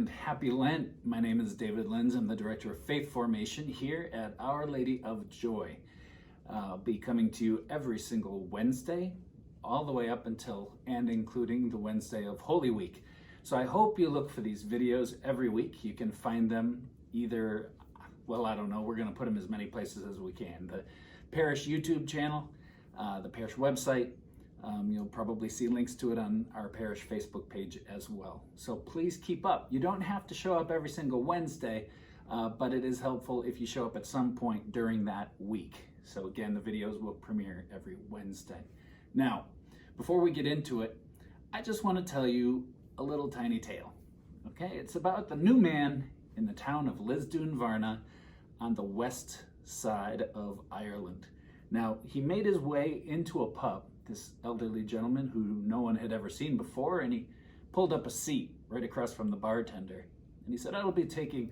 Happy Lent. My name is David Lenz. I'm the Director of Faith Formation here at Our Lady of Joy. I'll be coming to you every single Wednesday, all the way up until and including the Wednesday of Holy Week. So I hope you look for these videos every week. You can find them either, well, I don't know, we're going to put them as many places as we can. The parish YouTube channel, the parish website. You'll probably see links to it on our parish Facebook page as well. So please keep up. You don't have to show up every single Wednesday, but it is helpful if you show up at some point during that week. So again, the videos will premiere every Wednesday. Now, before we get into it, I just want to tell you a little tiny tale. Okay, it's about the new man in the town of Lisdoon Varna on the west side of Ireland. Now, he made his way into a pub, this elderly gentleman who no one had ever seen before, and he pulled up a seat right across from the bartender. And he said, "I'll be taking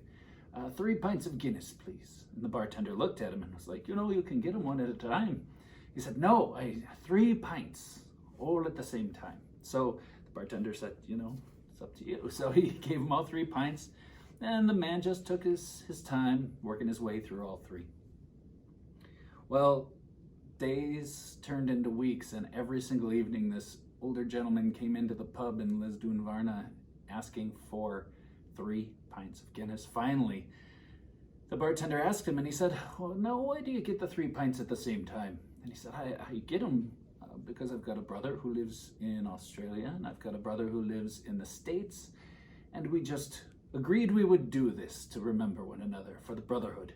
3 pints of Guinness, please." And the bartender looked at him and was like, "You can get them one at a time." He said, "No, 3 pints, all at the same time." So the bartender said, "It's up to you." So he gave him all 3 pints, and the man just took his time working his way through all 3. Well, days turned into weeks, and every single evening this older gentleman came into the pub in Lisdoon Varna asking for 3 pints of Guinness. Finally, the bartender asked him, and he said, "Well, no, why do you get the 3 pints at the same time?" And he said, I get them because I've got a brother who lives in Australia, and I've got a brother who lives in the States, and we just agreed we would do this to remember one another for the brotherhood."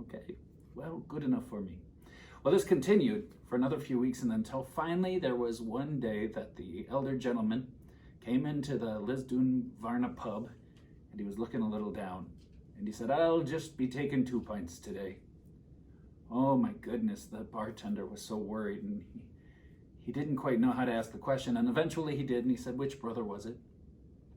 Okay, well, good enough for me. Well, this continued for another few weeks, and until finally there was one day that the elder gentleman came into the Lisdoon Varna pub, and he was looking a little down, and he said, "I'll just be taking 2 pints today." Oh my goodness, the bartender was so worried, and he didn't quite know how to ask the question, and eventually he did, and he said, "Which brother was it?"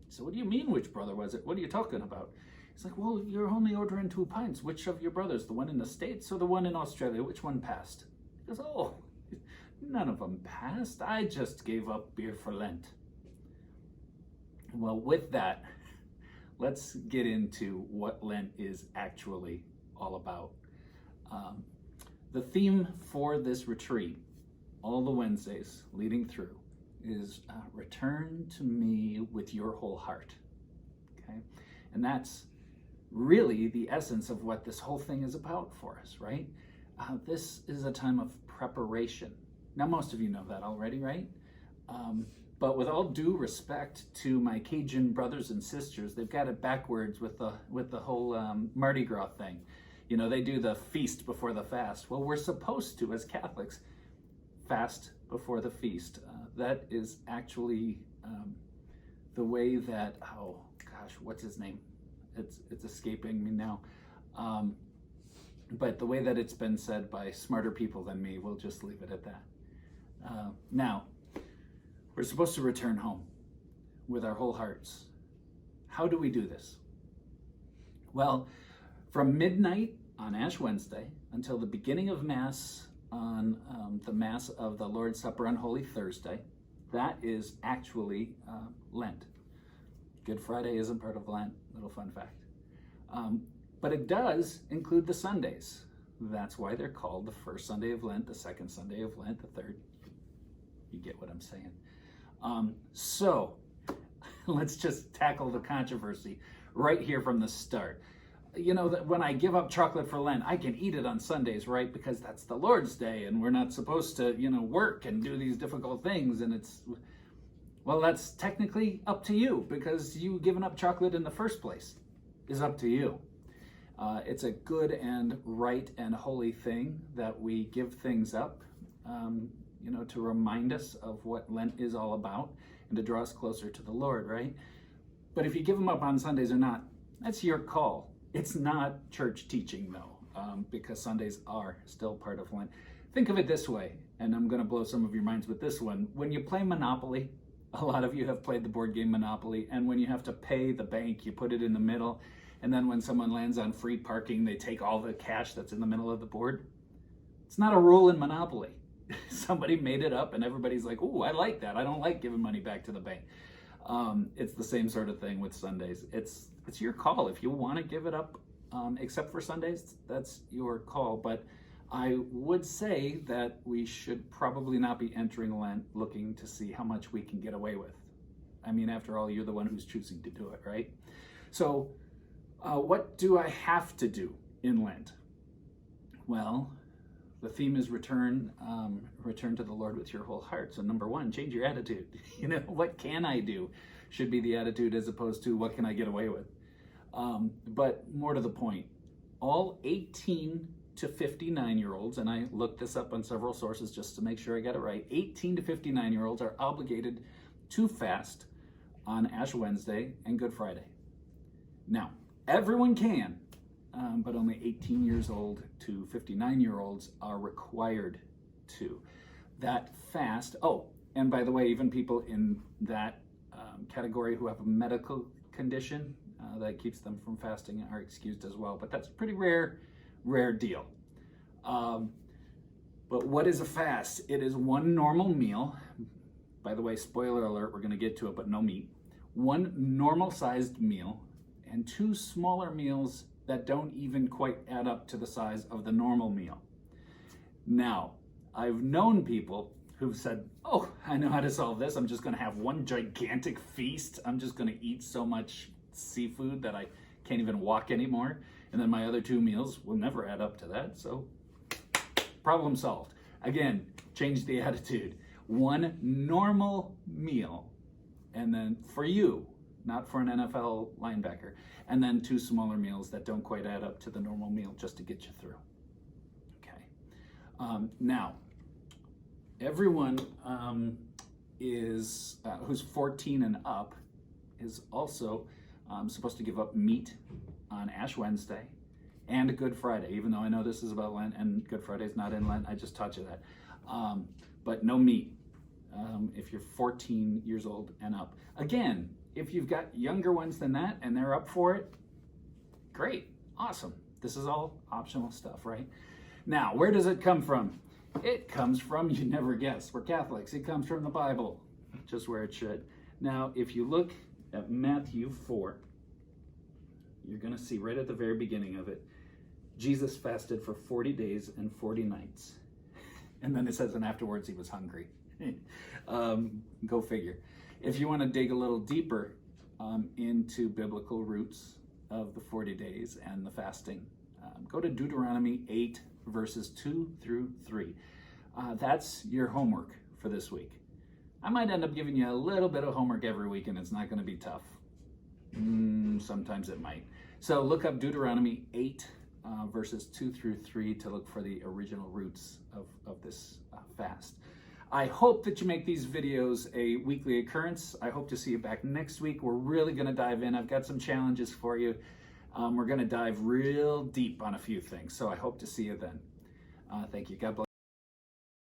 So, "What do you mean, which brother was it? What are you talking about?" He's like, "Well, you're only ordering 2 pints. Which of your brothers, the one in the States or the one in Australia? Which one passed?" He goes, "Oh, none of them passed. I just gave up beer for Lent." Well, with that, let's get into what Lent is actually all about. The theme for this retreat, all the Wednesdays leading through, is return to me with your whole heart. Okay? And that's really the essence of what this whole thing is about for us, right? This is a time of preparation. Now, most of you know that already, right? But with all due respect to my Cajun brothers and sisters, they've got it backwards with the whole Mardi Gras thing. They do the feast before the fast. Well, we're supposed to, as Catholics, fast before the feast. That is actually the way that, oh gosh, what's his name? It's escaping me now. But the way that it's been said by smarter people than me, we'll just leave it at that. Now, we're supposed to return home with our whole hearts. How do we do this? Well, from midnight on Ash Wednesday until the beginning of Mass on the Mass of the Lord's Supper on Holy Thursday, that is actually Lent. Good Friday isn't part of Lent, little fun fact. But it does include the Sundays. That's why they're called the first Sunday of Lent, the second Sunday of Lent, the third. You get what I'm saying. So let's just tackle the controversy right here from the start. That when I give up chocolate for Lent, I can eat it on Sundays, right? Because that's the Lord's Day, and we're not supposed to, work and do these difficult things. And well, that's technically up to you, because you giving up chocolate in the first place is up to you. It's a good and right and holy thing that we give things up, to remind us of what Lent is all about and to draw us closer to the Lord, right? But if you give them up on Sundays or not, that's your call. It's not church teaching, though, because Sundays are still part of Lent. Think of it this way, and I'm going to blow some of your minds with this one. When you play Monopoly, a lot of you have played the board game Monopoly, and when you have to pay the bank, you put it in the middle, and then when someone lands on free parking, they take all the cash that's in the middle of the board. It's not a rule in Monopoly. Somebody made it up, and everybody's like, "Ooh, I like that. I don't like giving money back to the bank." It's the same sort of thing with Sundays. It's your call. If you want to give it up, except for Sundays, that's your call. But I would say that we should probably not be entering Lent looking to see how much we can get away with. I mean, after all, you're the one who's choosing to do it, right? So what do I have to do in Lent? Well, the theme is return to the Lord with your whole heart. So number one, change your attitude. What can I do should be the attitude, as opposed to what can I get away with? But more to the point, all 18 to 59-year-olds, and I looked this up on several sources just to make sure I got it right, 18 to 59-year-olds are obligated to fast on Ash Wednesday and Good Friday. Now, everyone can, but only 18 years old to 59-year-olds are required to. That fast, and by the way, even people in that category who have a medical condition that keeps them from fasting are excused as well, but that's a pretty rare deal. But what is a fast? It is one normal meal. By the way, spoiler alert, we're going to get to it, but no meat. One normal-sized meal and two smaller meals that don't even quite add up to the size of the normal meal. Now, I've known people who've said, oh, I know how to solve this. I'm just going to have one gigantic feast. I'm just going to eat so much seafood that I can't even walk anymore. And then my other two meals will never add up to that. So, problem solved. Again, change the attitude. One normal meal, and then for you, not for an NFL linebacker, and then two smaller meals that don't quite add up to the normal meal just to get you through. Okay. Now, everyone who's 14 and up is also supposed to give up meat on Ash Wednesday and Good Friday, even though I know this is about Lent and Good Friday is not in Lent. I just taught you that. But no meat if you're 14 years old and up. Again, if you've got younger ones than that and they're up for it, great, awesome. This is all optional stuff, right? Now, where does it come from? It comes from, you never guess, we're Catholics. It comes from the Bible, just where it should. Now, if you look at Matthew 4, you're going to see right at the very beginning of it, Jesus fasted for 40 days and 40 nights. And then it says, and afterwards he was hungry. Go figure. If you want to dig a little deeper into biblical roots of the 40 days and the fasting, go to Deuteronomy 8, verses 2 through 3. That's your homework for this week. I might end up giving you a little bit of homework every week, and it's not going to be tough. Sometimes it might. So look up Deuteronomy 8, verses 2 through 3 to look for the original roots of this fast. I hope that you make these videos a weekly occurrence. I hope to see you back next week. We're really going to dive in. I've got some challenges for you. We're going to dive real deep on a few things. So I hope to see you then. Thank you. God bless.